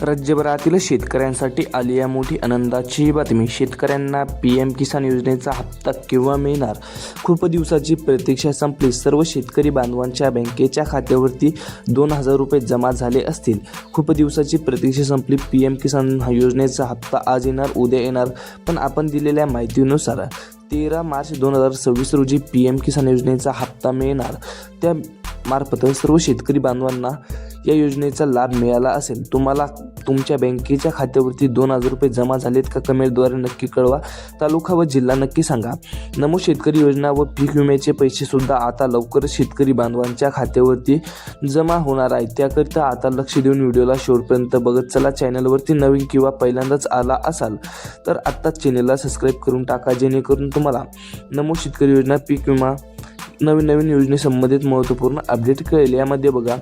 राज्यभरातील शेतकऱ्यांसाठी आली आहे मोठी आनंदाची बातमी. शेतकऱ्यांना PM किसान योजनेचा हप्ता केव्हा मिळणार? खूप दिवसाची प्रतीक्षा संपली. सर्व शेतकरी बांधवांच्या बँकेच्या खात्यावरती 2,000 रुपये जमा झाले असतील. खूप दिवसाची प्रतीक्षा संपली. PM किसान योजनेचा हप्ता आज येणार, उद्या येणार. पण आपण दिलेल्या माहितीनुसार 13 मार्च 2026 रोजी PM किसान योजनेचा हप्ता मिळणार. त्या मार्फत सर्व शेतकरी बांधवांना या योजनेचा लाभ मिळाला असेल. तुम्हाला तुमच्या बँकेच्या खात्यावरती 2,000 रुपये जमा झालेत का? कमेंटद्वारे नक्की कळवा. तालुका व जिल्हा नक्की सांगा. नमो शेतकरी योजना व पीक विम्याचे पैसे सुद्धा आता लवकरच शेतकरी बांधवांच्या खात्यावरती जमा होणार आहेत. त्याकरिता आता लक्ष देऊन व्हिडिओला शेवटपर्यंत बघत चला. चॅनलवरती नवीन किंवा पहिल्यांदाच आला असाल तर आत्ताच चॅनलला सबस्क्राईब करून टाका, जेणेकरून तुम्हाला नमो शेतकरी योजना, पीक विमा, नवीन योजनेसंबंधित महत्त्वपूर्ण अपडेट कळेल. यामध्ये बघा,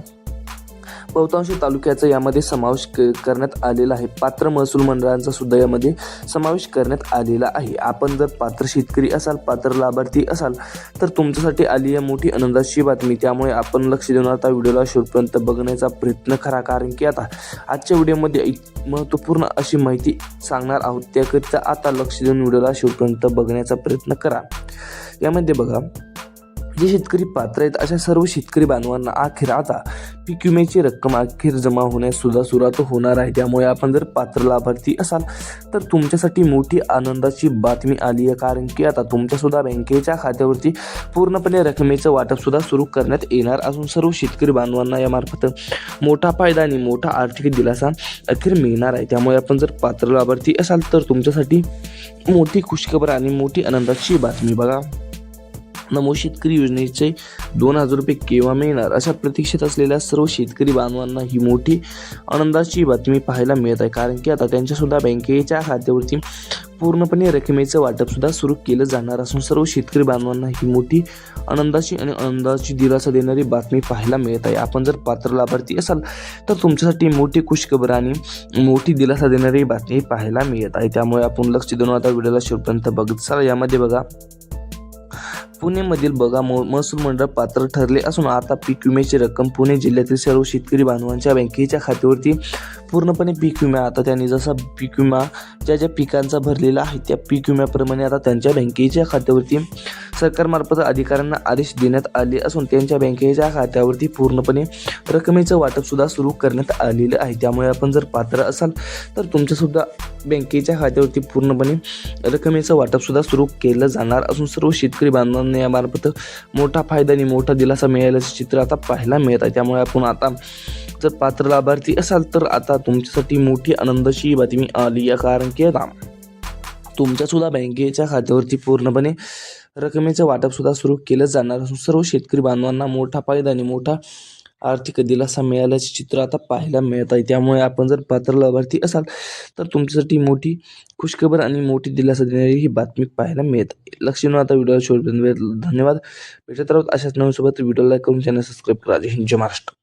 बहुतांश तालुक्याचा यामध्ये समावेश करण्यात आलेला आहे. पात्र महसूल मंडळांचा सुद्धा यामध्ये समावेश करण्यात आलेला आहे. आपण जर पात्र शेतकरी असाल, पात्र लाभार्थी असाल तर तुमच्यासाठी आली आहे मोठी आनंदाची बातमी. त्यामुळे आपण लक्ष देऊन आता व्हिडिओला शेवटपर्यंत बघण्याचा प्रयत्न करा, कारण की आता आजच्या व्हिडिओमध्ये महत्त्वपूर्ण अशी माहिती सांगणार आहोत. त्याकरिता आता लक्ष देऊन व्हिडिओला शेवटपर्यंत बघण्याचा प्रयत्न करा. यामध्ये बघा, जे शेतकरी पात्र आहेत अशा सर्व शेतकरी बांधवांना अखेर आता पीक विम्याची रक्कम अखेर जमा होण्यास सुद्धा सुरुवात होणार आहे. त्यामुळे आपण जर पात्र लाभार्थी असाल तर तुमच्यासाठी मोठी आनंदाची बातमी आली आहे, कारण की आता तुमच्यासुद्धा बँकेच्या खात्यावरती पूर्णपणे रकमेचं वाटप सुद्धा सुरू करण्यात येणार असून सर्व शेतकरी बांधवांना यामार्फत मोठा फायदा आणि मोठा आर्थिक दिलासा अखेर मिळणार आहे. त्यामुळे आपण जर पात्र लाभार्थी असाल तर तुमच्यासाठी मोठी खुशखबर आणि मोठी आनंदाची बातमी. बघा, नमो शेतकरी योजनेचे 2,000 रुपये केव्हा मिळणार अशा प्रतीक्षेत असलेल्या सर्व शेतकरी बांधवांना ही मोठी आनंदाची बातमी पाहायला मिळत आहे, कारण की आता त्यांच्यासुद्धा बँकेच्या खात्यावरती पूर्णपणे रकमेचं वाटप सुद्धा सुरू केलं जाणार असून सर्व शेतकरी बांधवांना ही मोठी आनंदाची आणि आनंदाची दिलासा देणारी बातमी पाहायला मिळत आहे. आपण जर पात्र लाभार्थी असाल तर तुमच्यासाठी मोठी खुशखबर आणि मोठी दिलासा देणारी बातमी पाहायला मिळत आहे. त्यामुळे आपण लक्ष देऊन आता व्हिडिओला शेवटपर्यंत बघत चला. यामध्ये बघा, पुणेमधील बघा महसूल मंडळ पात्र ठरले असून आता पीक विम्याची रक्कम पुणे जिल्ह्यातील सर्व शेतकरी बांधवांच्या बँकेच्या खात्यावरती पूर्णपणे पीक विमा, आता त्यांनी जसा पीक विमा ज्या पिकांचा भरलेला आहे त्या पीक विम्याप्रमाणे आता त्यांच्या बँकेच्या खात्यावरती सरकारमार्फत अधिकाऱ्यांना आदेश देण्यात आले असून त्यांच्या बँकेच्या खात्यावरती पूर्णपणे रकमेचं वाटप सुद्धा सुरू करण्यात आलेलं आहे. त्यामुळे आपण जर पात्र असाल तर तुमच्यासुद्धा बँकेच्या खात्यावरती पूर्णपणे रकमेचं वाटप सुद्धा सुरू केलं जाणार असून सर्व शेतकरी बांधवांना यामार्फत मोठा फायदा आणि मोठा दिलासा मिळाल्याचे चित्र आता पाहायला मिळत आहे. त्यामुळे आपण आता जर पात्र लाभार्थी असाल तर आता तुमच्यासाठी मोठी आनंदाची बातमी आली आहे, कारण की आता तुमच्यासुद्धा बँकेच्या खात्यावरती पूर्णपणे रकमेचं वाटप सुद्धा सुरू केलं जाणार असून सर्व शेतकरी बांधवांना मोठा फायदा आणि मोठा आर्थिक दिलासा मिळाल्याचे चित्र आता पाहायला मिळत आहे. त्यामुळे आपण जर पात्र लाभार्थी असाल तर तुमच्यासाठी मोठी खुशखबर आणि मोठी दिलासा देणारी ही बातमी पाहायला मिळत आहे. लक्ष देऊन आता व्हिडिओला शेवटपर्यंत धन्यवाद. भेटत राहत अशाच नवीन सोबत. व्हिडिओ लाईक करून चॅनल सबस्क्राईब करा. जय हिंद, जय महाराष्ट्र.